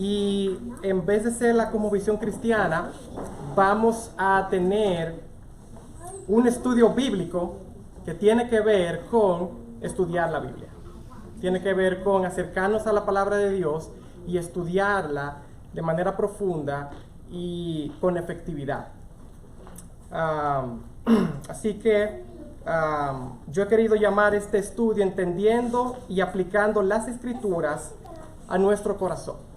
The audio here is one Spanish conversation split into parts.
Y en vez de ser la cosmovisión cristiana, vamos a tener un estudio bíblico que tiene que ver con estudiar la Biblia. Tiene que ver con acercarnos a la palabra de Dios y estudiarla de manera profunda y con efectividad. Así que yo he querido llamar este estudio Entendiendo y aplicando las Escrituras a nuestro corazón.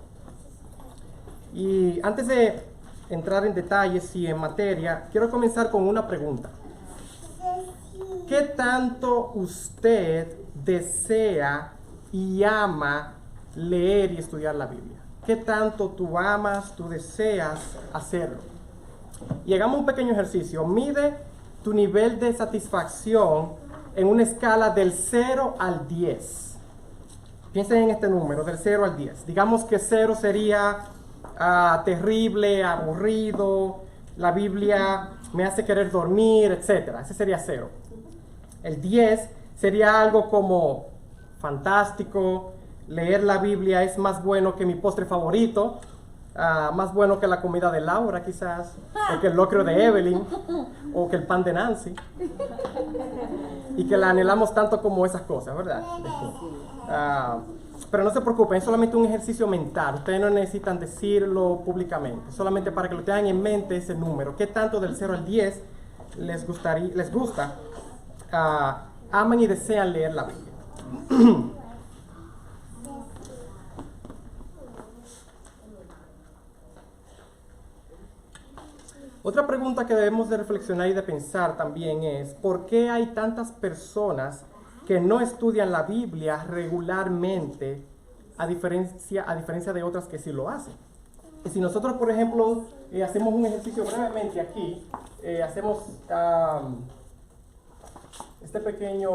Y antes de entrar en detalles y en materia, quiero comenzar con una pregunta. ¿Qué tanto usted desea y ama leer y estudiar la Biblia? ¿Qué tanto tú amas, tú deseas hacerlo? Y hagamos un pequeño ejercicio. Mide tu nivel de satisfacción en una escala del 0 al 10. Piensen en este número, del 0 al 10. Digamos que 0 sería terrible, aburrido, la Biblia me hace querer dormir, etc. Ese sería 0. El 10 sería algo como fantástico, leer la Biblia es más bueno que mi postre favorito, más bueno que la comida de Laura quizás, o que el locrio de Evelyn, o que el pan de Nancy, y que la anhelamos tanto como esas cosas, ¿verdad? Pero no se preocupen, es solamente un ejercicio mental, ustedes no necesitan decirlo públicamente, solamente para que lo tengan en mente ese número. ¿Qué tanto del 0 al 10 les gusta, aman y desean leer la Biblia? Otra pregunta que debemos de reflexionar y de pensar también es, ¿por qué hay tantas personas que no estudian la Biblia regularmente a diferencia de otras que sí lo hacen? Y si nosotros, por ejemplo, hacemos un ejercicio brevemente aquí, hacemos este pequeño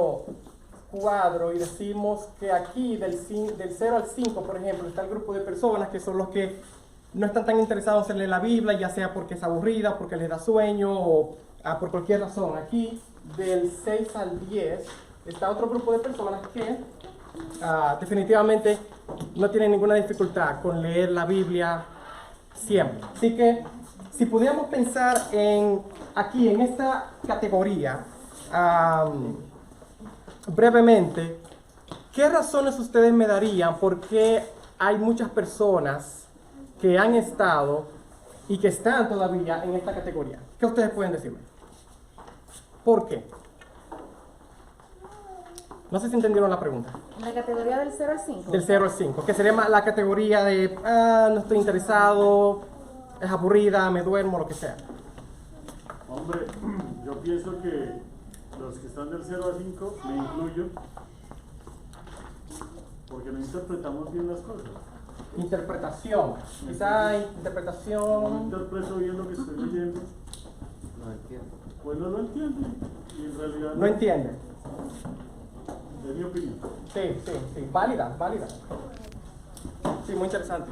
cuadro y decimos que aquí del 0 al 5, por ejemplo, está el grupo de personas que son los que no están tan interesados en leer la Biblia, ya sea porque es aburrida, porque les da sueño o por cualquier razón. Aquí, del 6 al 10, está otro grupo de personas que definitivamente no tienen ninguna dificultad con leer la Biblia siempre. Así que, si pudiéramos pensar aquí en esta categoría, brevemente, ¿qué razones ustedes me darían por qué hay muchas personas que han estado y que están todavía en esta categoría? ¿Qué ustedes pueden decirme? ¿Por qué? No sé si entendieron la pregunta. ¿En la categoría del 0 al 5? Del 0 al 5, que sería la categoría de no estoy interesado, es aburrida, me duermo, lo que sea. Hombre, yo pienso que los que están del 0 a 5, me incluyo, porque no interpretamos bien las cosas. Interpretación. Quizá No interpretación. interpreto bien lo que estoy leyendo. No entiendo. Pues no lo entiendo. Y en realidad No entiende. Es mi opinión. Sí. Válida. Sí, muy interesante.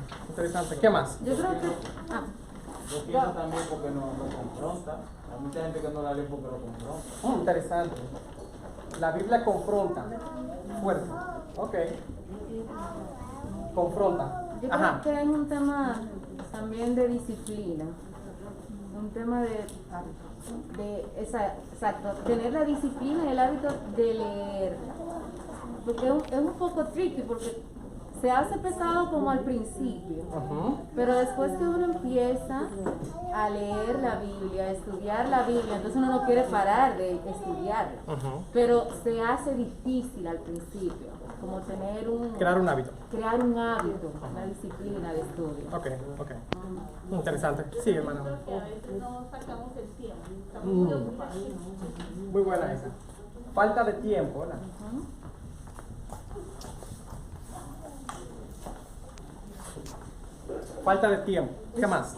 ¿Qué más? Yo creo que... Yo pienso también porque no confronta. Hay mucha gente que no la lee porque lo confronta. Interesante. La Biblia confronta. Fuerte. Ok. Confronta. Yo creo que hay un tema también de disciplina, un tema exacto, tener la disciplina y el hábito de leer, porque es un poco tricky, porque se hace pesado como al principio, pero después que uno empieza a leer la Biblia, a estudiar la Biblia, entonces uno no quiere parar de estudiarla, pero se hace difícil al principio, como crear un hábito. Crear un hábito, una disciplina de estudio. Ok. Interesante. Sí, hermano. Porque a veces no sacamos el tiempo, estamos muy ocupados. Muy buena esa. Falta de tiempo, ¿verdad? Falta de tiempo. ¿Qué más?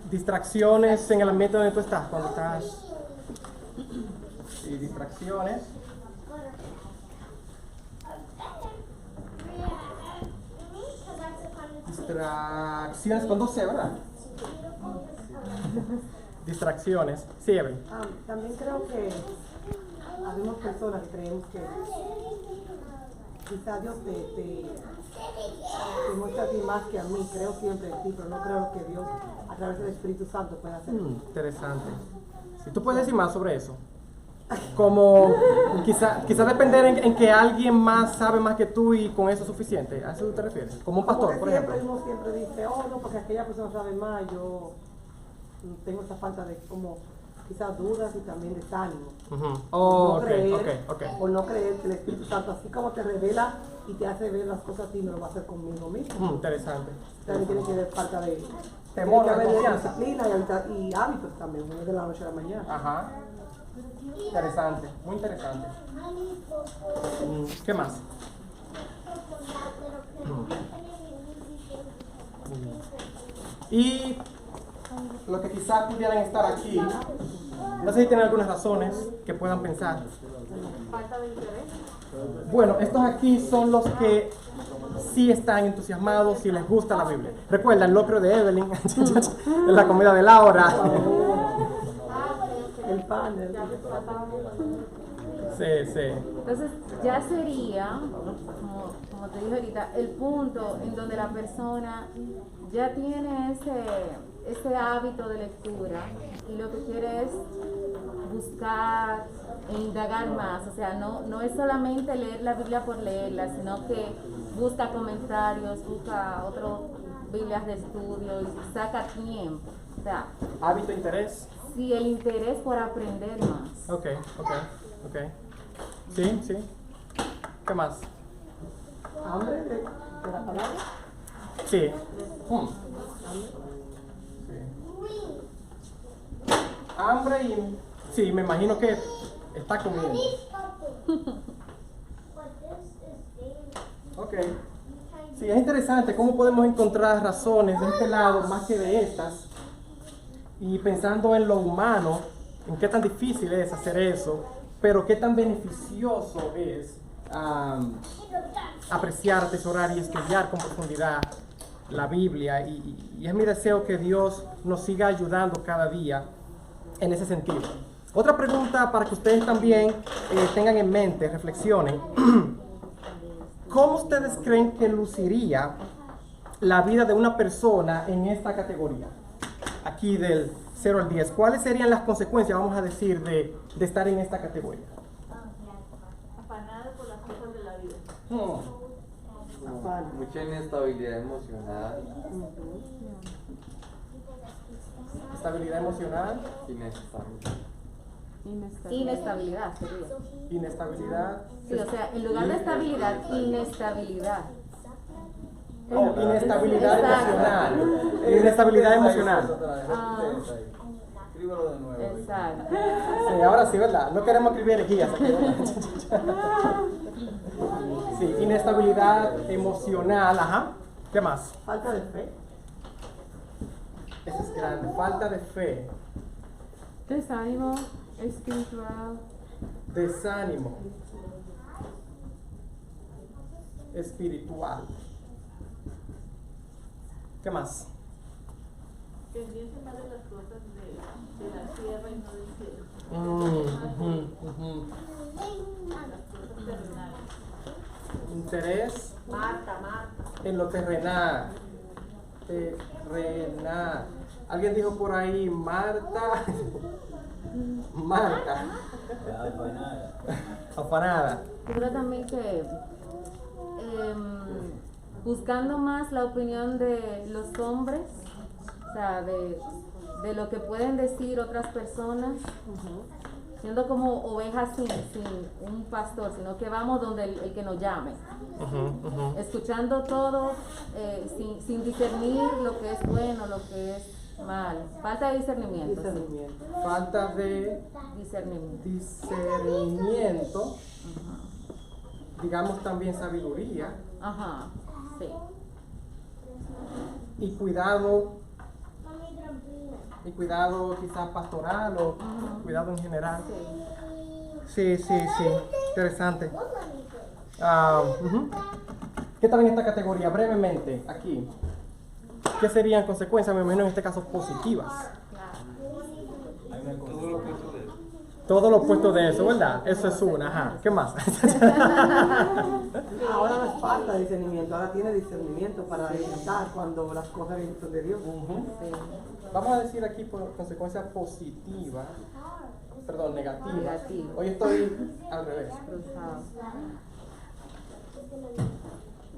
Distracciones en el ambiente donde tú estás, cuando estás. Sí, distracciones. Distracciones con 12, ¿verdad? Distracciones. Sí, Evelyn. También creo que algunas personas creemos que quizás Dios te te muestra a ti más que a mí. Creo siempre en ti, pero no creo que Dios, a través del Espíritu Santo, pueda hacer. Interesante. Si tú puedes decir más sobre eso. Como quizá depender en que alguien más sabe más que tú y con eso es suficiente. ¿A eso te refieres? Como un pastor, por ejemplo. Uno siempre dice, oh no, porque aquella persona sabe más, yo tengo esa falta de como quizás dudas y también desánimo. Oh, Por no creer, ok. Por no creer que el Espíritu Santo, así como te revela y te hace ver las cosas a ti, me lo va a hacer conmigo mismo. Interesante. También tiene que haber falta de Temor, tiene que haber confianza. disciplina y hábitos también, no es de la noche a la mañana. Ajá. Interesante, muy interesante. ¿Qué más? Y los que quizás pudieran estar aquí, no sé si tienen algunas razones que puedan pensar. Falta de interés. Bueno, estos aquí son los que sí están entusiasmados, si les gusta la Biblia. Recuerda el locro de Evelyn, la comida de Laura. El panel. Sí. Entonces ya sería, como te dije ahorita, el punto en donde la persona ya tiene ese hábito de lectura y lo que quiere es buscar e indagar más. O sea, no es solamente leer la Biblia por leerla, sino que busca comentarios, busca otras Biblias de estudio y saca tiempo. O sea, Hábito, interés. sí, el interés por aprender más. Ok. Sí. ¿Qué más? Hambre de la palabra. Sí. Hambre y... Sí, me imagino que está comiendo. Ok. Sí, es interesante cómo podemos encontrar razones de este lado más que de estas. Y pensando en lo humano, en qué tan difícil es hacer eso, pero qué tan beneficioso es apreciar, atesorar y estudiar con profundidad la Biblia. Y es mi deseo que Dios nos siga ayudando cada día en ese sentido. Otra pregunta para que ustedes también tengan en mente, reflexionen. ¿Cómo ustedes creen que luciría la vida de una persona en esta categoría? Aquí del 0 al 10. ¿Cuáles serían las consecuencias, vamos a decir, de estar en esta categoría? Afanada por las cosas de la vida. Mucha inestabilidad emocional, Estabilidad emocional, Inestabilidad sería. inestabilidad. Sí, o sea, en lugar de estabilidad, inestabilidad. Oh, inestabilidad Exacto. emocional. Inestabilidad emocional. Escríbelo de nuevo. Exacto. Sí, ahora sí, ¿verdad? No queremos escribir herejías aquí, ¿verdad? Sí, inestabilidad emocional, ajá. ¿Qué más? Falta de fe. Eso es grande. Falta de fe, Desánimo espiritual. desánimo espiritual. ¿Qué más? Pendiente más de las cosas de la tierra y no del cielo. Las cosas terrenales. Interés en lo terrenal. Terrenal. Alguien dijo por ahí, Marta. Marta. Afanada. Yo creo también que buscando más la opinión de los hombres, o sea, de lo que pueden decir otras personas, siendo como ovejas sin un pastor, sino que vamos donde el que nos llame, escuchando todo, sin discernir lo que es bueno, lo que es malo. Falta de discernimiento. Discernimiento. Falta de Discernimiento. discernimiento. Digamos también sabiduría. Ajá, sí. Y cuidado quizás pastoral o cuidado en general. Sí. Interesante. ¿Qué tal en esta categoría? Brevemente, aquí. ¿Qué serían consecuencias, me imagino en este caso, positivas? Todo lo opuesto de eso, ¿verdad? Eso es una, ajá. ¿Qué más? Ahora no es falta de discernimiento, ahora tiene discernimiento para detectar cuando las cosas vienen de Dios. Vamos a decir aquí por consecuencia positiva, perdón, negativa. Negativo. Hoy estoy al revés. Cruzado.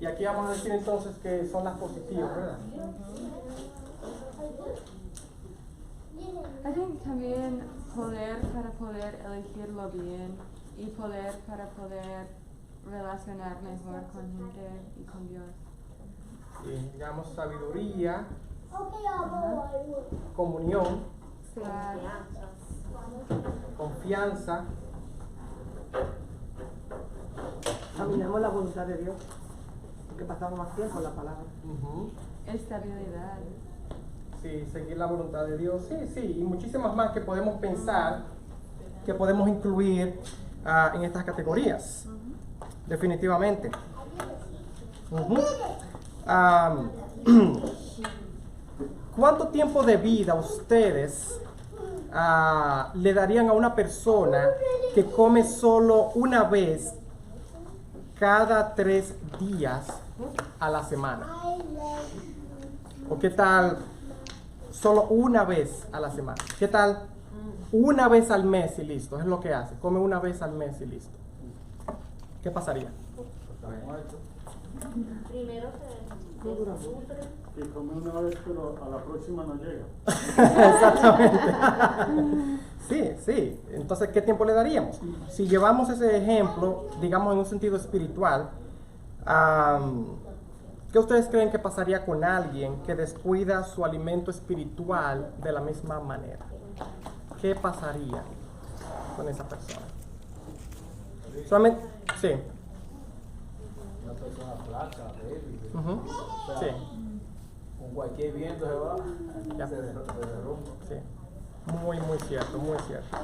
Y aquí vamos a decir entonces que son las positivas, ¿verdad? I think también poder para poder elegirlo bien y poder para poder relacionar mejor con gente y con Dios. Y digamos sabiduría, comunión, confianza, Caminamos la voluntad de Dios, porque pasamos más tiempo en la palabra. Estabilidad. sí, seguir la voluntad de Dios, sí, y muchísimas más que podemos pensar, que podemos incluir en estas categorías, definitivamente. ¿Cuánto tiempo de vida ustedes le darían a una persona que come solo una vez cada 3 días a la semana? ¿O qué tal solo una vez a la semana? ¿Qué tal una vez al mes y listo? Es lo que hace, come una vez al mes y listo. ¿Qué pasaría? Primero se sufre. Que come una vez, pero a la próxima no llega. Exactamente. Sí. Entonces, ¿qué tiempo le daríamos? Si llevamos ese ejemplo, digamos en un sentido espiritual, ¿qué ustedes creen que pasaría con alguien que descuida su alimento espiritual de la misma manera? ¿Qué pasaría con esa persona? Solamente, sí. Una persona flaca, débil. Ujú, O sea, sí. con cualquier viento se va, Ya. se derrumba. Sí, muy cierto, muy cierto.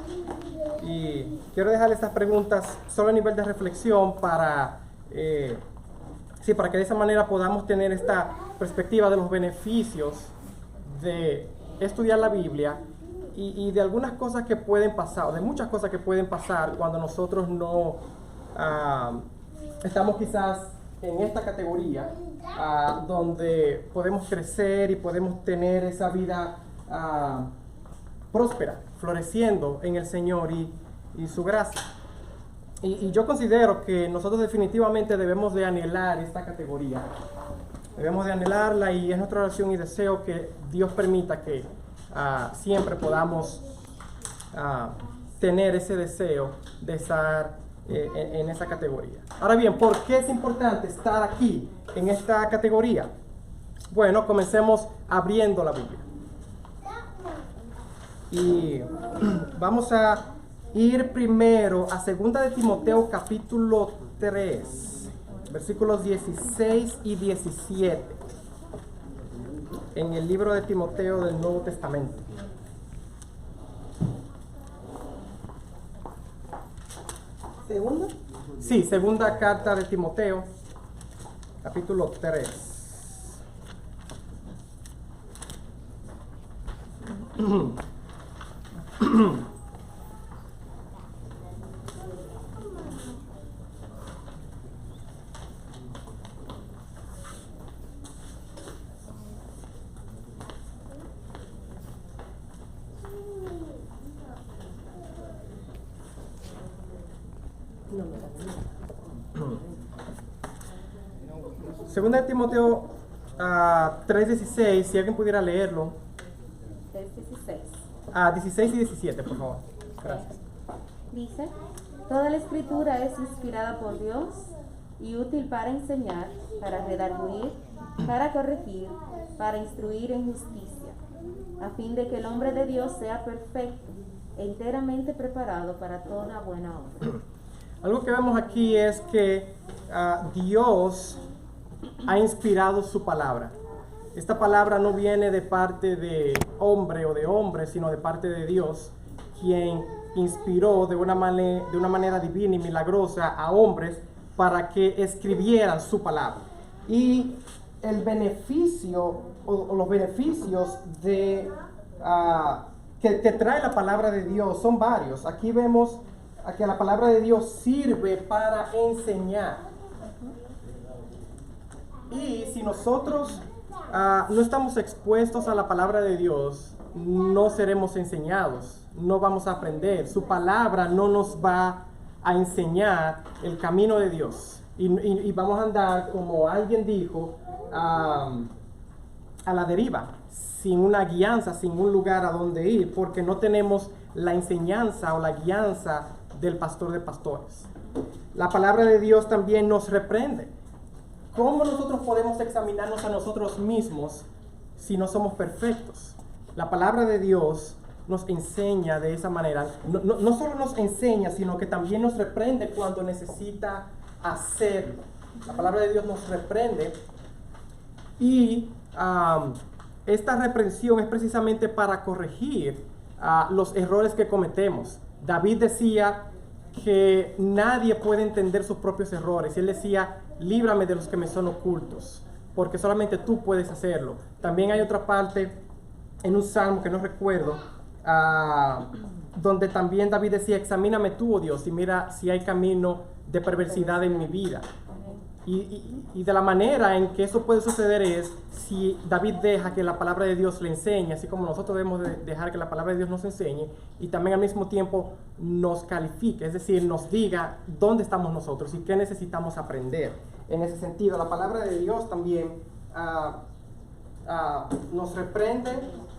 Y quiero dejar estas preguntas solo a nivel de reflexión para que de esa manera podamos tener esta perspectiva de los beneficios de estudiar la Biblia y de algunas cosas que pueden pasar, o de muchas cosas que pueden pasar cuando nosotros no estamos quizás en esta categoría donde podemos crecer y podemos tener esa vida próspera, floreciendo en el Señor y su gracia. Y yo considero que nosotros definitivamente debemos de anhelar esta categoría. Debemos de anhelarla y es nuestra oración y deseo que Dios permita que siempre podamos tener ese deseo de estar en esa categoría. Ahora bien, ¿por qué es importante estar aquí en esta categoría? Bueno, comencemos abriendo la Biblia. Y vamos a ir primero a 2 de Timoteo capítulo 3, versículos 16 y 17, en el libro de Timoteo del Nuevo Testamento. ¿Segunda? Sí, segunda carta de Timoteo, capítulo 3. Segunda de Timoteo 3:16, si alguien pudiera leerlo. 3:16. 16 y 17, por favor. Gracias. Dice, toda la escritura es inspirada por Dios y útil para enseñar, para redarguir, para corregir, para instruir en justicia, a fin de que el hombre de Dios sea perfecto, enteramente preparado para toda buena obra. Algo que vemos aquí es que Dios ha inspirado su palabra. Esta palabra no viene de parte de hombre o de hombre, sino de parte de Dios, quien inspiró de una manera divina y milagrosa a hombres para que escribieran su palabra. Y el beneficio o los beneficios de que trae la palabra de Dios son varios. Aquí vemos que la palabra de Dios sirve para enseñar. Y si nosotros no estamos expuestos a la palabra de Dios, no seremos enseñados, no vamos a aprender. Su palabra no nos va a enseñar el camino de Dios. Y vamos a andar, como alguien dijo, a la deriva, sin una guianza, sin un lugar a donde ir, porque no tenemos la enseñanza o la guianza del pastor de pastores. La palabra de Dios también nos reprende. ¿Cómo nosotros podemos examinarnos a nosotros mismos si no somos perfectos? La palabra de Dios nos enseña de esa manera. No solo nos enseña, sino que también nos reprende cuando necesita hacerlo. La palabra de Dios nos reprende y esta reprensión es precisamente para corregir los errores que cometemos. David decía que nadie puede entender sus propios errores. Él decía, líbrame de los que me son ocultos, porque solamente tú puedes hacerlo. También hay otra parte en un salmo que no recuerdo, donde también David decía, examíname tú, oh Dios, y mira si hay camino de perversidad en mi vida. Y de la manera en que eso puede suceder es si David deja que la palabra de Dios le enseñe, así como nosotros debemos de dejar que la palabra de Dios nos enseñe, y también al mismo tiempo nos califique, es decir, nos diga dónde estamos nosotros y qué necesitamos aprender. En ese sentido, la palabra de Dios también nos reprende,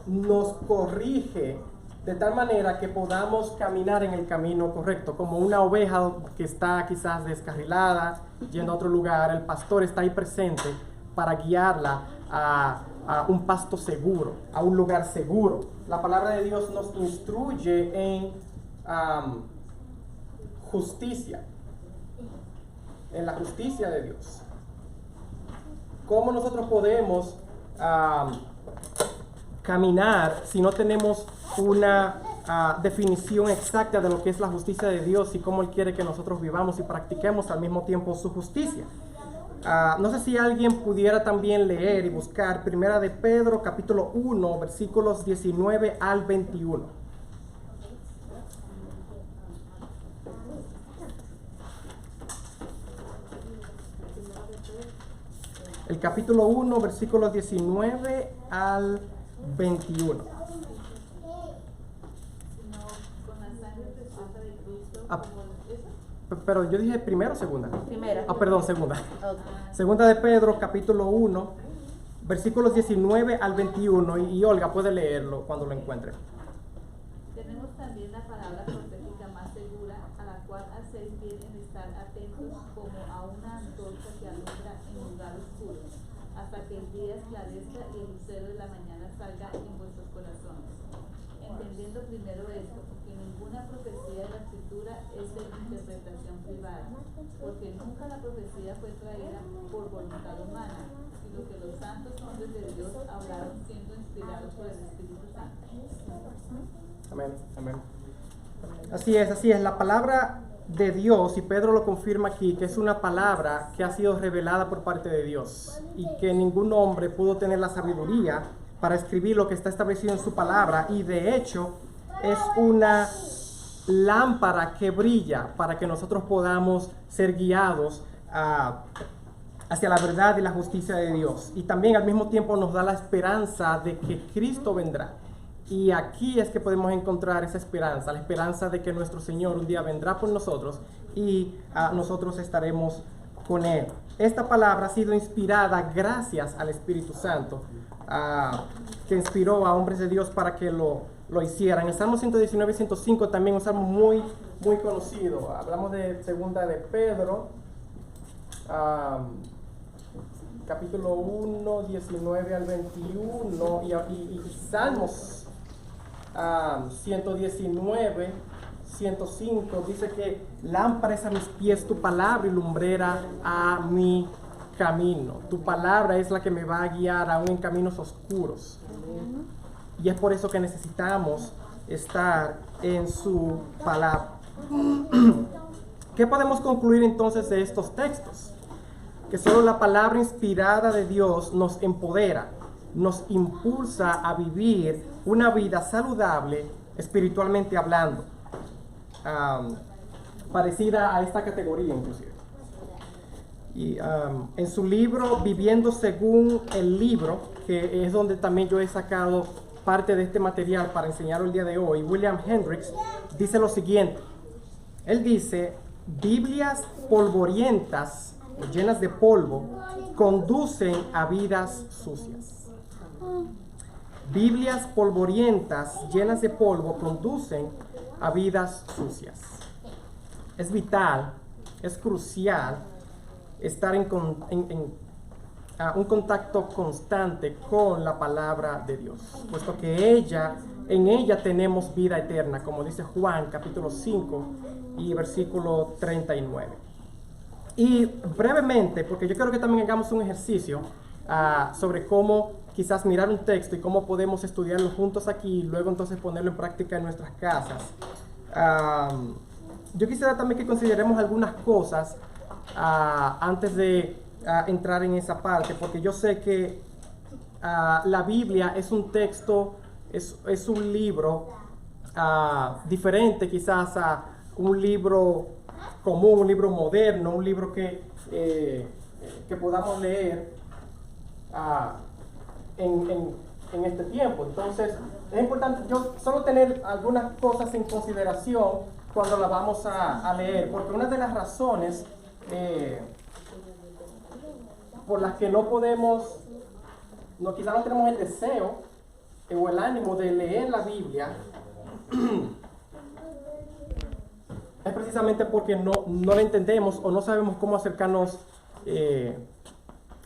nos corrige, de tal manera que podamos caminar en el camino correcto, como una oveja que está quizás descarrilada, yendo a otro lugar. El pastor está ahí presente para guiarla a un pasto seguro, a un lugar seguro. La palabra de Dios nos instruye en justicia, en la justicia de Dios. ¿Cómo nosotros podemos caminar si no tenemos una definición exacta de lo que es la justicia de Dios y cómo Él quiere que nosotros vivamos y practiquemos al mismo tiempo su justicia? No sé si alguien pudiera también leer y buscar Primera de Pedro capítulo 1 versículos 19 al 21. El capítulo 1 versículos 19 al 21. Pero yo dije primero o segunda. Primera. Perdón, segunda. Okay. Segunda de Pedro, capítulo 1, versículos 19 al 21. Y Olga puede leerlo cuando lo encuentre. Tenemos también la palabra profética más segura, a la cual hacéis bien en estar atentos como a una antorcha que alumbra en lugar oscuro, hasta que el día esclarezca y el lucero de la mañana salga en vuestros corazones. Entendiendo primero esto, que ninguna profecía de la Escritura es de interpretación privada, porque nunca la profecía fue traída por voluntad humana, sino que los santos hombres de Dios hablaron siendo inspirados por el Espíritu Santo. Amén, amén. Así es, la palabra de Dios, y Pedro lo confirma aquí, que es una palabra que ha sido revelada por parte de Dios y que ningún hombre pudo tener la sabiduría para escribir lo que está establecido en su palabra, y de hecho es una lámpara que brilla para que nosotros podamos ser guiados hacia la verdad y la justicia de Dios, y también al mismo tiempo nos da la esperanza de que Cristo vendrá. Y aquí es que podemos encontrar esa esperanza, la esperanza de que nuestro Señor un día vendrá por nosotros y nosotros estaremos con Él. Esta palabra ha sido inspirada gracias al Espíritu Santo, que inspiró a hombres de Dios para que lo hicieran. El Salmo 119 y 105 también un salmo muy conocido. Hablamos de Segunda de Pedro, capítulo 1, 19 al 21, y Salmos 119, 105, dice que lámpara es a mis pies tu palabra y lumbrera a mi camino. Tu palabra es la que me va a guiar aún en caminos oscuros. Y es por eso que necesitamos estar en su palabra. ¿Qué podemos concluir entonces de estos textos? Que solo la palabra inspirada de Dios nos empodera nos impulsa a vivir una vida saludable espiritualmente hablando, parecida a esta categoría inclusive. Y en su libro Viviendo según el libro, que es donde también yo he sacado parte de este material para enseñar el día de hoy, William Hendricks dice lo siguiente. Él dice: Biblias polvorientas, llenas de polvo, conducen a vidas sucias. Biblias polvorientas, llenas de polvo, conducen a vidas sucias. Es vital, es crucial estar en un contacto constante con la palabra de Dios, puesto que en ella tenemos vida eterna, como dice Juan capítulo 5 y versículo 39. Y brevemente, porque yo quiero que también hagamos un ejercicio sobre cómo quizás mirar un texto y cómo podemos estudiarlo juntos aquí y luego entonces ponerlo en práctica en nuestras casas. Yo quisiera también que consideremos algunas cosas antes de entrar en esa parte, porque yo sé que la Biblia es un texto, es un libro diferente quizás a un libro común, un libro moderno, un libro que podamos leer en este tiempo. Entonces es importante yo solo tener algunas cosas en consideración cuando la vamos a leer, porque una de las razones por las que no podemos, quizás no tenemos el deseo o el ánimo de leer la Biblia es precisamente porque no la entendemos o no sabemos cómo acercarnos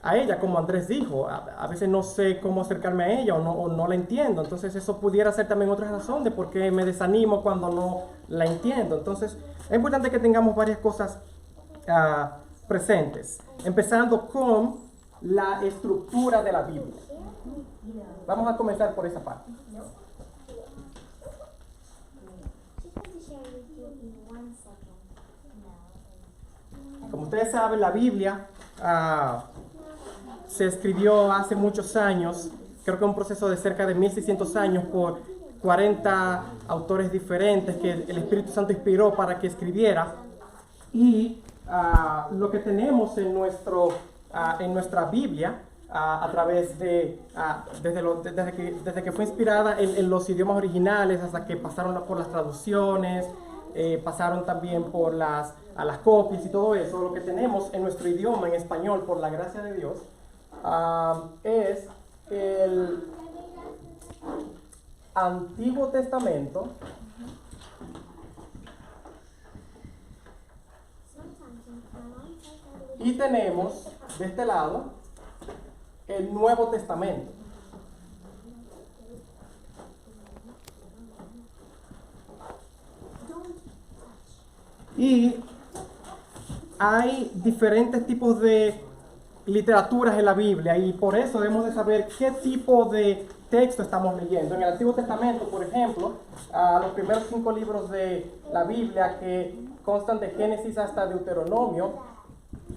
a ella, como Andrés dijo. A veces no sé cómo acercarme a ella o no la entiendo. Entonces eso pudiera ser también otra razón de por qué me desanimo cuando no la entiendo. Entonces es importante que tengamos varias cosas presentes, empezando con la estructura de la Biblia. Vamos a comenzar por esa parte. Como ustedes saben, la Biblia se escribió hace muchos años, creo que un proceso de cerca de 1600 años por 40 autores diferentes que el Espíritu Santo inspiró para que escribiera. Y lo que tenemos en nuestra Biblia, a través de desde que fue inspirada en los idiomas originales hasta que pasaron por las traducciones, pasaron también por las copias y todo eso, lo que tenemos en nuestro idioma, en español, por la gracia de Dios, es el Antiguo Testamento y tenemos de este lado el Nuevo Testamento. Y hay diferentes tipos de literaturas en la Biblia y por eso debemos de saber qué tipo de texto estamos leyendo. En el Antiguo Testamento, por ejemplo, los primeros 5 libros de la Biblia, que constan de Génesis hasta Deuteronomio,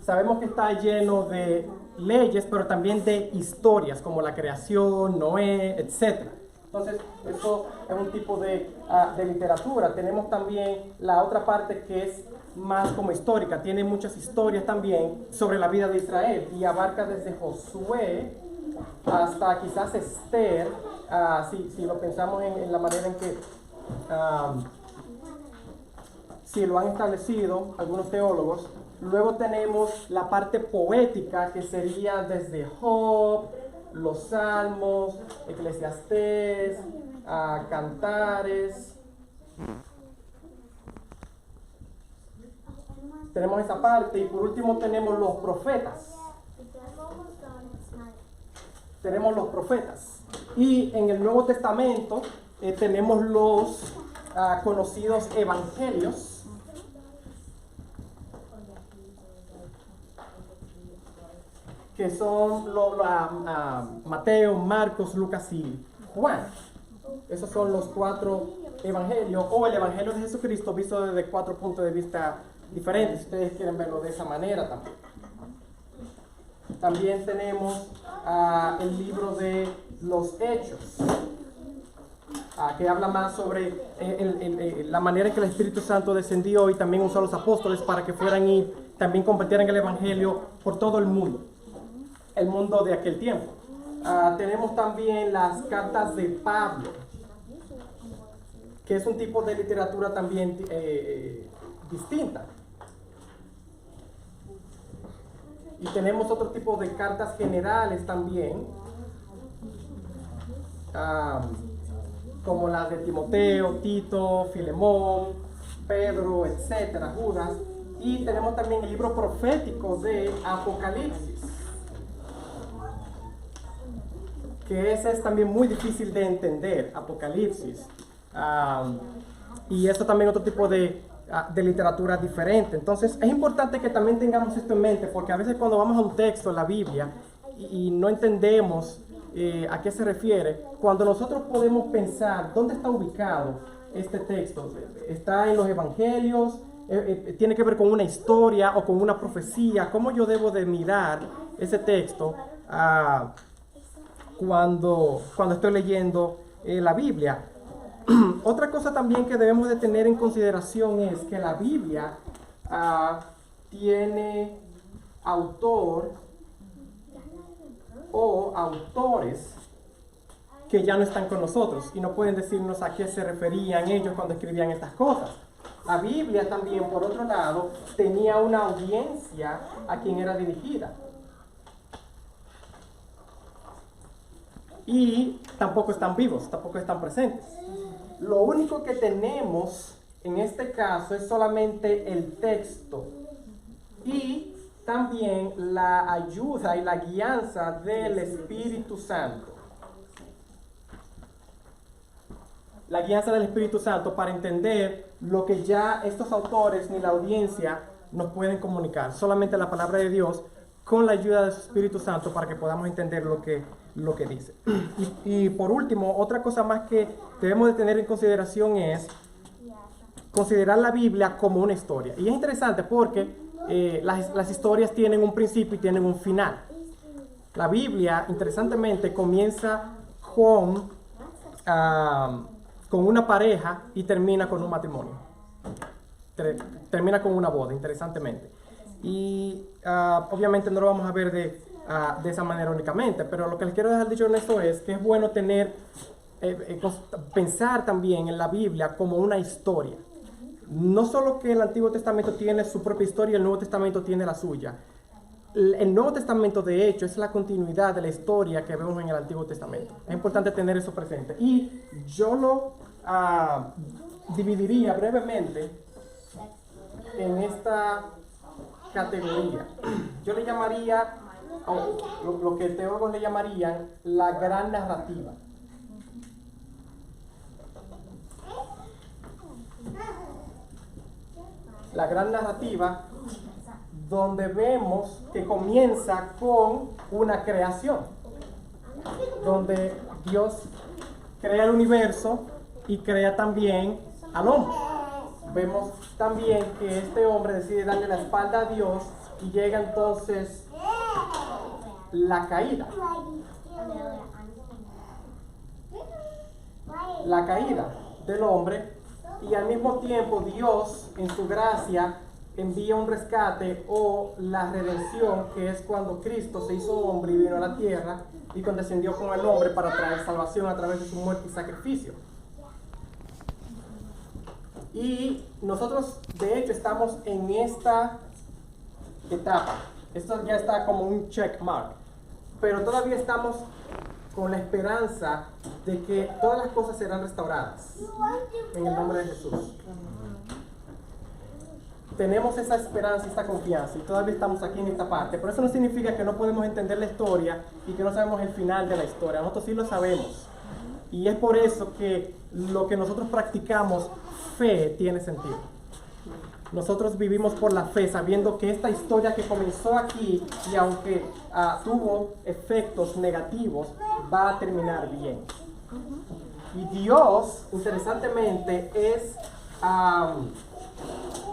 sabemos que está lleno de leyes, pero también de historias como la creación, Noé, etc. Entonces, eso es un tipo de literatura. Tenemos también la otra parte que es más como histórica. Tiene muchas historias también sobre la vida de Israel y abarca desde Josué hasta quizás Esther, si lo pensamos en la manera en que si lo han establecido algunos teólogos. Luego tenemos la parte poética, que sería desde Job, los Salmos, Eclesiastés, Cantares. Tenemos esa parte y por último tenemos los profetas. Tenemos los profetas. Y en el Nuevo Testamento tenemos los conocidos evangelios, que son Mateo, Marcos, Lucas y Juan. Esos son los 4 evangelios, o el evangelio de Jesucristo visto desde 4 puntos de vista diferentes, si ustedes quieren verlo de esa manera también. También tenemos el libro de los Hechos, que habla más sobre la manera en que el Espíritu Santo descendió y también usó a los apóstoles para que fueran y también compartieran el Evangelio por todo el mundo de aquel tiempo. Tenemos también las cartas de Pablo, que es un tipo de literatura también distinta. Y tenemos otro tipo de cartas generales también, como las de Timoteo, Tito, Filemón, Pedro, etcétera, Judas. Y tenemos también el libro profético de Apocalipsis, que ese es también muy difícil de entender, Apocalipsis. Y esto también otro tipo de literatura diferente. Entonces es importante que también tengamos esto en mente, porque a veces cuando vamos a un texto en la Biblia y no entendemos a qué se refiere, cuando nosotros podemos pensar dónde está ubicado este texto, está en los evangelios, tiene que ver con una historia o con una profecía, cómo yo debo de mirar ese texto cuando estoy leyendo la Biblia. Otra cosa también que debemos de tener en consideración es que la Biblia tiene autor o autores que ya no están con nosotros y no pueden decirnos a qué se referían ellos cuando escribían estas cosas. La Biblia también, por otro lado, tenía una audiencia a quien era dirigida. Y tampoco están vivos, tampoco están presentes. Lo único que tenemos en este caso es solamente el texto y también la ayuda y la guianza del Espíritu Santo. La guianza del Espíritu Santo para entender lo que ya estos autores ni la audiencia nos pueden comunicar. Solamente la palabra de Dios con la ayuda de su Espíritu Santo para que podamos entender lo que dice. Y por último, otra cosa más que debemos de tener en consideración es considerar la Biblia como una historia. Y es interesante porque las historias tienen un principio y tienen un final. La Biblia, interesantemente, comienza con una pareja y termina con un matrimonio. Termina con una boda, interesantemente. Y obviamente no lo vamos a ver de esa manera únicamente, pero lo que les quiero dejar dicho en esto es que es bueno pensar también en la Biblia como una historia. No solo que el Antiguo Testamento tiene su propia historia, el Nuevo Testamento tiene la suya. El Nuevo Testamento, de hecho, es la continuidad de la historia que vemos en el Antiguo Testamento. Es importante tener eso presente. Y yo lo dividiría brevemente en esta categoría. Yo le llamaría, lo que teólogos le llamarían, la gran narrativa. La gran narrativa, donde vemos que comienza con una creación, donde Dios crea el universo y crea también al hombre. Vemos también que este hombre decide darle la espalda a Dios y llega entonces la caída. La caída del hombre, y al mismo tiempo Dios en su gracia envía un rescate o la redención, que es cuando Cristo se hizo hombre y vino a la tierra y condescendió con el hombre para traer salvación a través de su muerte y sacrificio. Y nosotros de hecho estamos en esta etapa. Esto ya está como un check mark, pero todavía estamos con la esperanza de que todas las cosas serán restauradas en el nombre de Jesús. Tenemos esa esperanza y esta confianza y todavía estamos aquí en esta parte, pero eso no significa que no podemos entender la historia y que no sabemos el final de la historia. Nosotros sí lo sabemos, y es por eso que lo que nosotros practicamos, fe, tiene sentido. Nosotros vivimos por la fe, sabiendo que esta historia que comenzó aquí, y aunque tuvo efectos negativos, va a terminar bien. Y Dios, interesantemente, es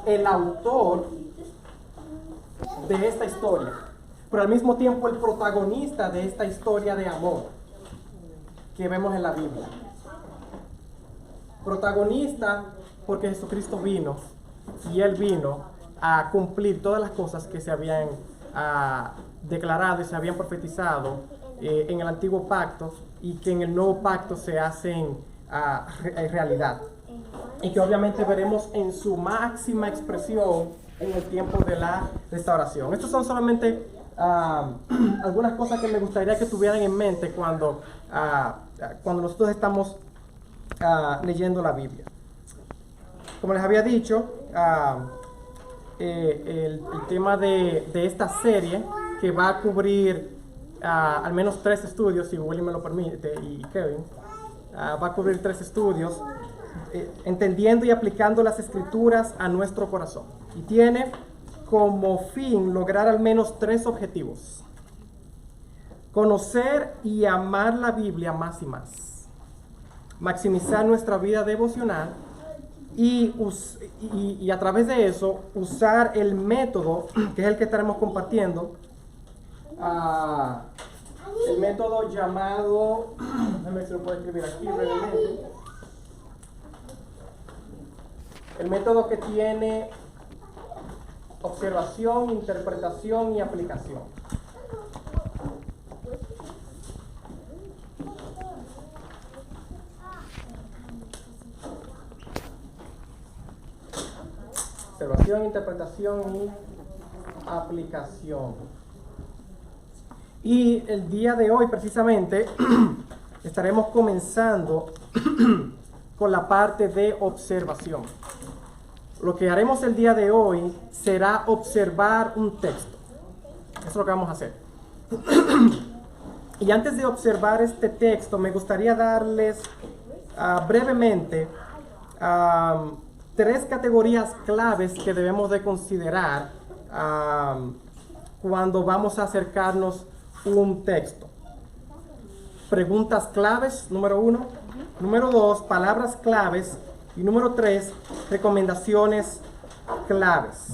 el autor de esta historia, pero al mismo tiempo el protagonista de esta historia de amor. que vemos en la Biblia. Protagonista porque Jesucristo vino y Él vino a cumplir todas las cosas que se habían declarado y se habían profetizado en el antiguo pacto y que en el nuevo pacto se hacen realidad. Y que obviamente veremos en su máxima expresión en el tiempo de la restauración. Estas son solamente algunas cosas que me gustaría que tuvieran en mente cuando nosotros estamos leyendo la Biblia. Como les había dicho, el tema de esta serie, que va a cubrir al menos 3 estudios, si Willy me lo permite, y Kevin, va a cubrir 3 estudios, entendiendo y aplicando las Escrituras a nuestro corazón. Y tiene como fin lograr al menos 3 objetivos: conocer y amar la Biblia más y más, maximizar nuestra vida devocional y a través de eso usar el método, que es el que estaremos compartiendo, el método llamado, déjame ver si lo puedo escribir aquí brevemente, el método que tiene observación, interpretación y aplicación. Observación, interpretación y aplicación. Y el día de hoy precisamente estaremos comenzando con la parte de observación. Lo que haremos el día de hoy será observar un texto. Eso es lo que vamos a hacer. Y antes de observar este texto, me gustaría darles brevemente 3 categorías claves que debemos de considerar cuando vamos a acercarnos un texto. Preguntas claves, número 1. Número 2, palabras claves. Y número 3, recomendaciones claves.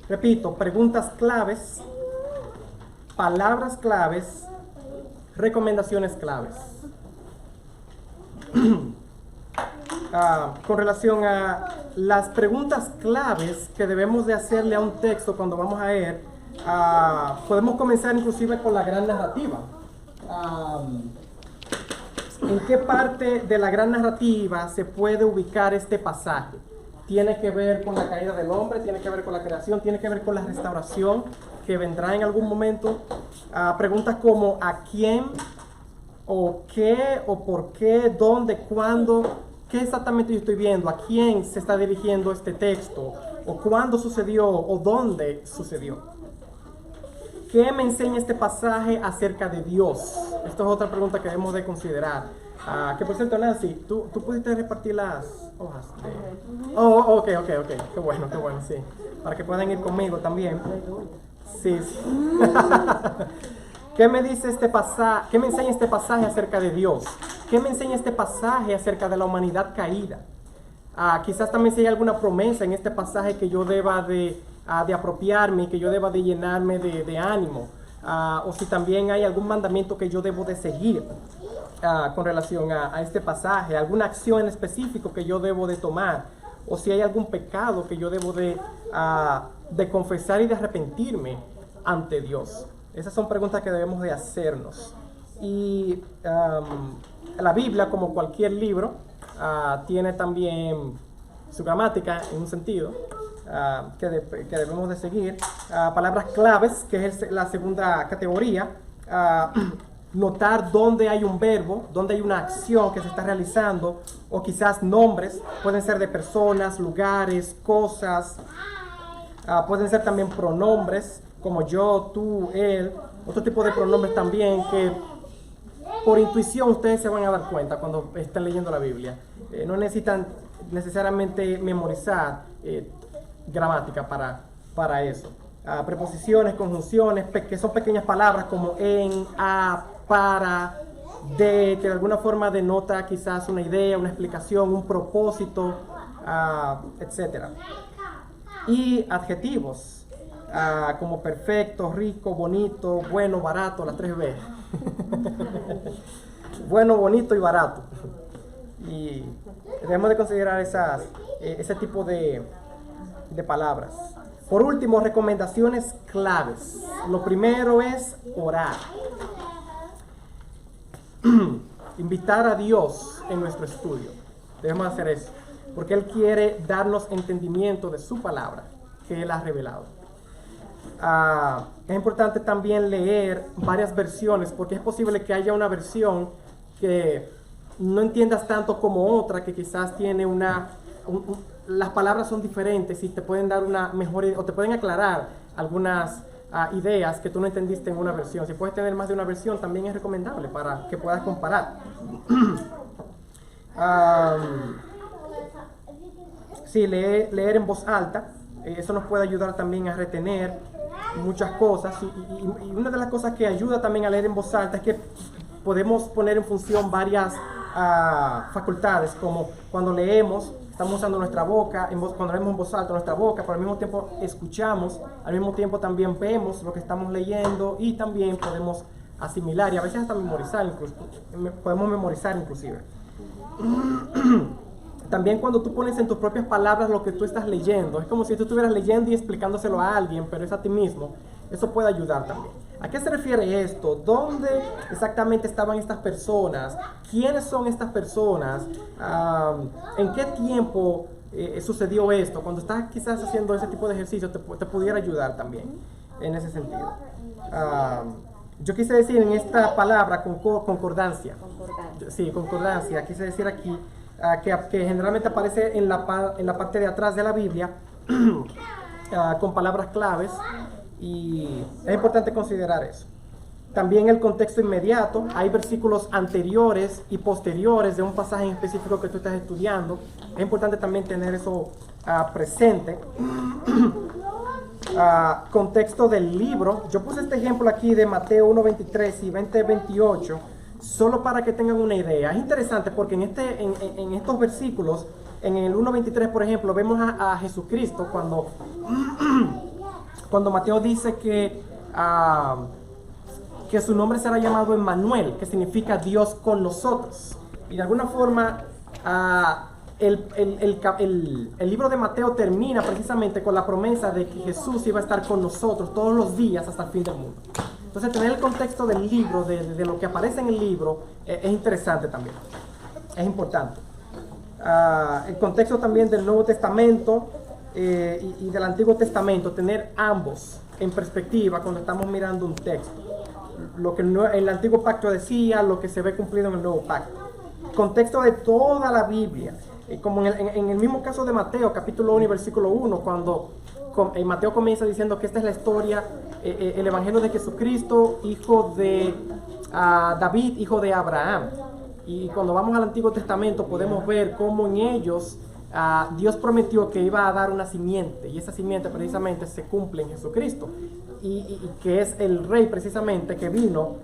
Repito, preguntas claves, palabras claves, recomendaciones claves. Con relación a las preguntas claves que debemos de hacerle a un texto cuando vamos a leer, podemos comenzar inclusive con la gran narrativa. ¿En qué parte de la gran narrativa se puede ubicar este pasaje? Tiene que ver con la caída del hombre, tiene que ver con la creación, tiene que ver con la restauración que vendrá en algún momento. Preguntas como ¿a quién? ¿O qué? ¿O por qué? ¿Dónde? ¿Cuándo? ¿Qué exactamente yo estoy viendo? ¿A quién se está dirigiendo este texto? ¿O cuándo sucedió? ¿O dónde sucedió? ¿Qué me enseña este pasaje acerca de Dios? Esta es otra pregunta que debemos de considerar. Que por cierto, Nancy, ¿tú pudiste repartir las hojas? Oh, ok, qué bueno, sí. Para que puedan ir conmigo también. Sí. ¿Qué me dice este pasaje? ¿Qué me enseña este pasaje acerca de Dios? ¿Qué me enseña este pasaje acerca de la humanidad caída? Quizás también si hay alguna promesa en este pasaje que yo deba de apropiarme, que yo deba de llenarme de ánimo, o si también hay algún mandamiento que yo debo de seguir con relación a este pasaje, alguna acción en específico que yo debo de tomar, o si hay algún pecado que yo debo de confesar y de arrepentirme ante Dios. Esas son preguntas que debemos de hacernos. Y la Biblia, como cualquier libro, tiene también su gramática en un sentido que debemos de seguir. Palabras claves, que es la segunda categoría. Notar dónde hay un verbo, dónde hay una acción que se está realizando, o quizás nombres, pueden ser de personas, lugares, cosas. Pueden ser también pronombres, como yo, tú, él, otro tipo de pronombres también que por intuición ustedes se van a dar cuenta cuando estén leyendo la Biblia. No necesitan necesariamente memorizar gramática para eso. Preposiciones, conjunciones, que son pequeñas palabras como en, a, para, de, que de alguna forma denota quizás una idea, una explicación, un propósito, etc. Y adjetivos. Como perfecto, rico, bonito, bueno, barato, las 3 B. bueno, bonito y barato. Y debemos de considerar ese tipo de palabras. Por último, recomendaciones claves. Lo primero es orar. Invitar a Dios en nuestro estudio. Debemos hacer eso, porque Él quiere darnos entendimiento de su palabra que Él ha revelado. Es importante también leer varias versiones, porque es posible que haya una versión que no entiendas tanto como otra, que quizás tiene las palabras son diferentes y te pueden dar una mejor, o te pueden aclarar algunas ideas que tú no entendiste en una versión. Si puedes tener más de una versión, también es recomendable para que puedas comparar. Sí, leer en voz alta, eso nos puede ayudar también a retener muchas cosas. Y una de las cosas que ayuda también a leer en voz alta es que podemos poner en función varias facultades, como cuando leemos, estamos usando nuestra boca, cuando leemos en voz alta nuestra boca, pero al mismo tiempo escuchamos, al mismo tiempo también vemos lo que estamos leyendo y también podemos asimilar y a veces hasta memorizar, podemos memorizar inclusive. También cuando tú pones en tus propias palabras lo que tú estás leyendo, es como si tú estuvieras leyendo y explicándoselo a alguien, pero es a ti mismo, eso puede ayudar también. ¿A qué se refiere esto? ¿Dónde exactamente estaban estas personas? ¿Quiénes son estas personas? ¿En qué tiempo sucedió esto? Cuando estás quizás haciendo ese tipo de ejercicio te pudiera ayudar también en ese sentido. Yo quise decir en esta palabra concordancia. Sí, concordancia. Quise decir aquí que generalmente aparece en la parte de atrás de la Biblia con palabras claves, y es importante considerar eso. También el contexto inmediato, hay versículos anteriores y posteriores de un pasaje en específico que tú estás estudiando. Es importante también tener eso presente. Contexto del libro, yo puse este ejemplo aquí de Mateo 1:23 y 20:28 solo para que tengan una idea. Es interesante porque en estos versículos, en el 1:23 por ejemplo, vemos a Jesucristo cuando Mateo dice que su nombre será llamado Emmanuel, que significa Dios con nosotros. Y de alguna forma el libro de Mateo termina precisamente con la promesa de que Jesús iba a estar con nosotros todos los días hasta el fin del mundo. Entonces tener el contexto del libro, de lo que aparece en el libro, es interesante también, es importante. El contexto también del Nuevo Testamento y del Antiguo Testamento, tener ambos en perspectiva cuando estamos mirando un texto. Lo que el Antiguo Pacto decía, lo que se ve cumplido en el Nuevo Pacto. Contexto de toda la Biblia. Como en el mismo caso de Mateo, capítulo 1 y versículo 1, cuando Mateo comienza diciendo que esta es la historia, el Evangelio de Jesucristo, hijo de David, hijo de Abraham. Y cuando vamos al Antiguo Testamento podemos ver cómo en ellos Dios prometió que iba a dar una simiente, y esa simiente precisamente se cumple en Jesucristo, y que es el rey precisamente que vino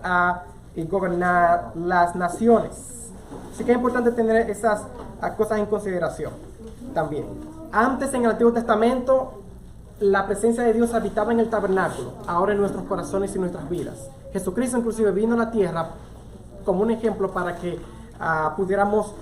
a gobernar las naciones. Así que es importante tener esas cosas en consideración también. Antes, en el Antiguo Testamento, la presencia de Dios habitaba en el tabernáculo, ahora en nuestros corazones y nuestras vidas. Jesucristo inclusive vino a la tierra como un ejemplo para que pudiéramos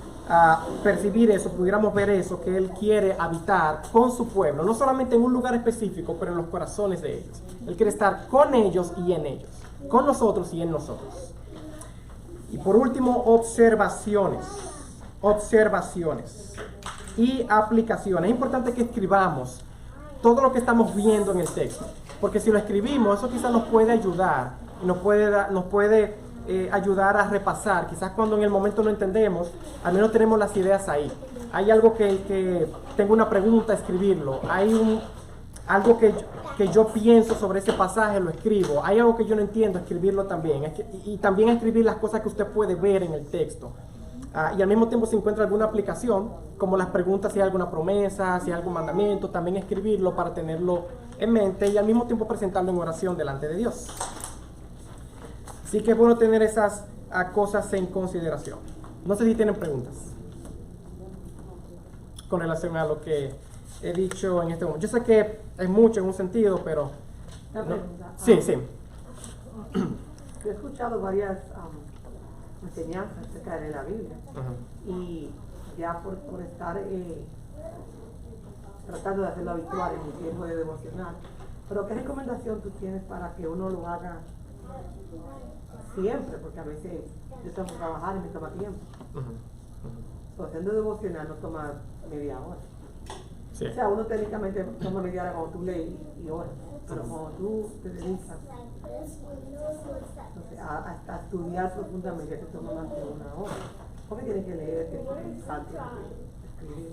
percibir eso, pudiéramos ver eso, que Él quiere habitar con su pueblo, no solamente en un lugar específico, pero en los corazones de ellos. Él quiere estar con ellos y en ellos, con nosotros y en nosotros. Y por último, observaciones y aplicaciones. Es importante que escribamos todo lo que estamos viendo en el texto, porque si lo escribimos, eso quizás nos puede ayudar, nos puede ayudar a repasar. Quizás cuando en el momento no entendemos, al menos tenemos las ideas ahí. Hay algo que tengo una pregunta, escribirlo. Hay algo que yo pienso sobre ese pasaje, lo escribo. Hay algo que yo no entiendo, escribirlo también. Y también escribir las cosas que usted puede ver en el texto. Y al mismo tiempo, si encuentra alguna aplicación, como las preguntas, si hay alguna promesa, si hay algún mandamiento, también escribirlo para tenerlo en mente y al mismo tiempo presentarlo en oración delante de Dios. Así que es bueno tener esas cosas en consideración. No sé si tienen preguntas con relación a lo que he dicho en este momento. Yo sé que es mucho en un sentido, pero... Una pregunta. Sí, sí. Yo he escuchado varias enseñanza acerca de la Biblia. Y ya por estar tratando de hacerlo habitual en mi tiempo de devocional. Pero ¿qué recomendación tú tienes para que uno lo haga siempre? Porque a veces yo tengo que trabajar y me toma tiempo. Haciendo devocional no toma media hora. Sí. O sea, uno técnicamente toma media hora cuando tú lees y horas, pero cuando tú te dedicas a estudiar profundamente, te toma más de una hora. Porque tienes que leer, tienes que pensar, tienes que escribir.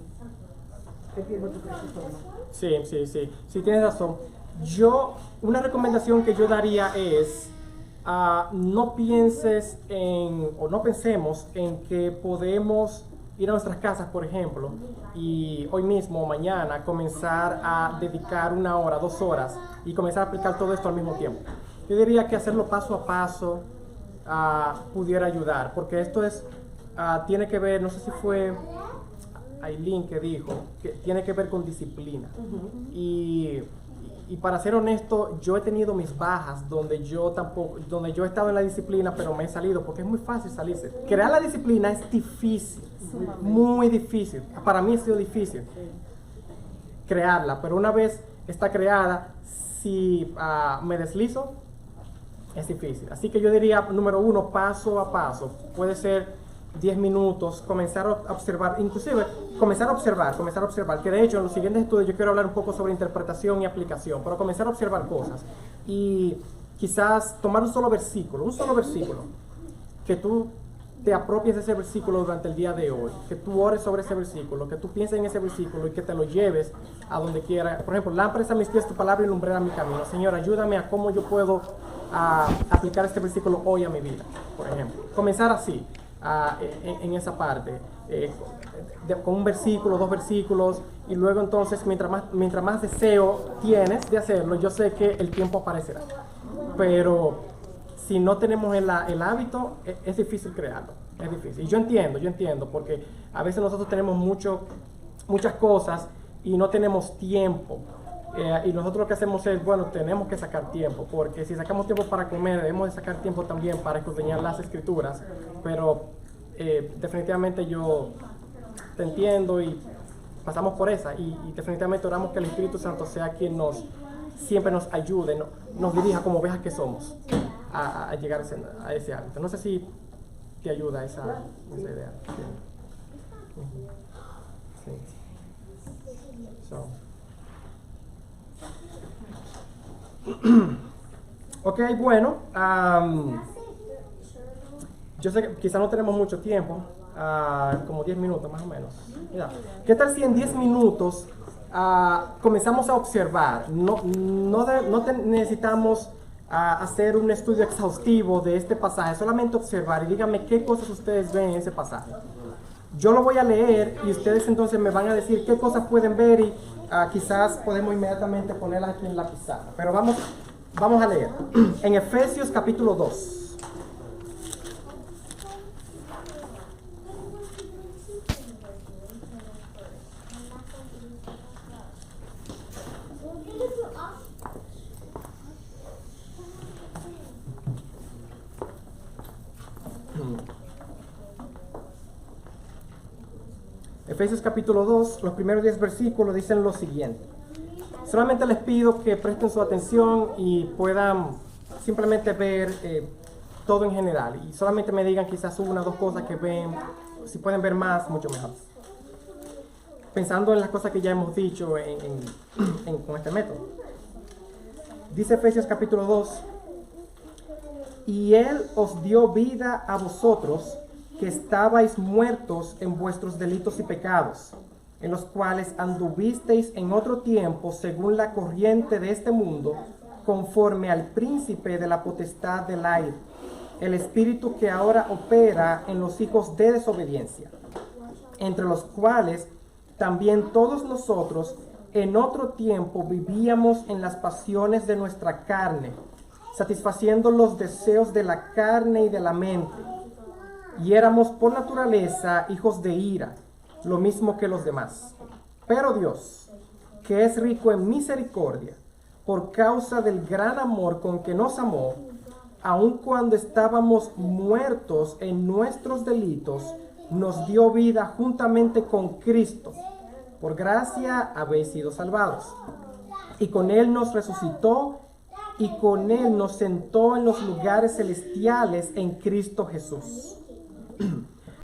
¿Qué tiempo tú crees que toma? Sí, tienes razón. Una recomendación que yo daría es, no pienses o no pensemos en que podemos ir a nuestras casas, por ejemplo, y hoy mismo o mañana comenzar a dedicar 1 hora, 2 horas y comenzar a aplicar todo esto al mismo tiempo. Yo diría que hacerlo paso a paso pudiera ayudar, porque esto tiene que ver, no sé si fue Aileen que dijo, que tiene que ver con disciplina. Y para ser honesto, yo he tenido mis bajas donde yo he estado en la disciplina, pero me he salido, porque es muy fácil salirse. Crear la disciplina es difícil, muy difícil. Para mí ha sido difícil crearla, pero una vez está creada, si me deslizo, es difícil. Así que yo diría, número 1, paso a paso. Puede ser 10 minutos, comenzar a observar, inclusive comenzar a observar, que de hecho en los siguientes estudios yo quiero hablar un poco sobre interpretación y aplicación, pero comenzar a observar cosas y quizás tomar un solo versículo, que tú te apropies de ese versículo durante el día de hoy, que tú ores sobre ese versículo, que tú pienses en ese versículo y que te lo lleves a donde quiera. Por ejemplo, lámpara es a mis pies tu palabra y lumbrera mi camino. Señor, ayúdame a cómo yo puedo aplicar este versículo hoy a mi vida, por ejemplo. Comenzar así. En esa parte, con un versículo, 2 versículos, y luego entonces mientras más deseo tienes de hacerlo, yo sé que el tiempo aparecerá, pero si no tenemos el hábito, es difícil crearlo, es difícil. Y yo entiendo, porque a veces nosotros tenemos muchas cosas y no tenemos tiempo. Y nosotros lo que hacemos es, tenemos que sacar tiempo, porque si sacamos tiempo para comer, debemos de sacar tiempo también para escudriñar las escrituras, pero definitivamente yo te entiendo y pasamos por esa, y definitivamente oramos que el Espíritu Santo sea quien siempre nos ayude, nos dirija como ovejas que somos a llegar a ese hábito. No sé si te ayuda esa idea. Sí. Ok, bueno, yo sé que quizá no tenemos mucho tiempo, como 10 minutos más o menos. Mira, ¿qué tal si en 10 minutos comenzamos a observar? Necesitamos hacer un estudio exhaustivo de este pasaje, solamente observar y díganme qué cosas ustedes ven en ese pasaje. Yo lo voy a leer y ustedes entonces me van a decir qué cosas pueden ver y quizás podemos inmediatamente ponerlas aquí en la pizarra. Pero vamos a leer. En Efesios capítulo 2. Efesios capítulo 2, los primeros 10 versículos dicen lo siguiente. Solamente les pido que presten su atención y puedan simplemente ver todo en general. Y solamente me digan quizás 1 o 2 cosas que ven. Si pueden ver más, mucho mejor. Pensando en las cosas que ya hemos dicho con este método. Dice Efesios capítulo 2. Y Él os dio vida a vosotros, que estabais muertos en vuestros delitos y pecados, en los cuales anduvisteis en otro tiempo según la corriente de este mundo, conforme al príncipe de la potestad del aire, el espíritu que ahora opera en los hijos de desobediencia, entre los cuales también todos nosotros en otro tiempo vivíamos en las pasiones de nuestra carne, satisfaciendo los deseos de la carne y de la mente. Y éramos por naturaleza hijos de ira, lo mismo que los demás. Pero Dios, que es rico en misericordia, por causa del gran amor con que nos amó, aun cuando estábamos muertos en nuestros delitos, nos dio vida juntamente con Cristo. Por gracia habéis sido salvados. Y con Él nos resucitó y con Él nos sentó en los lugares celestiales en Cristo Jesús.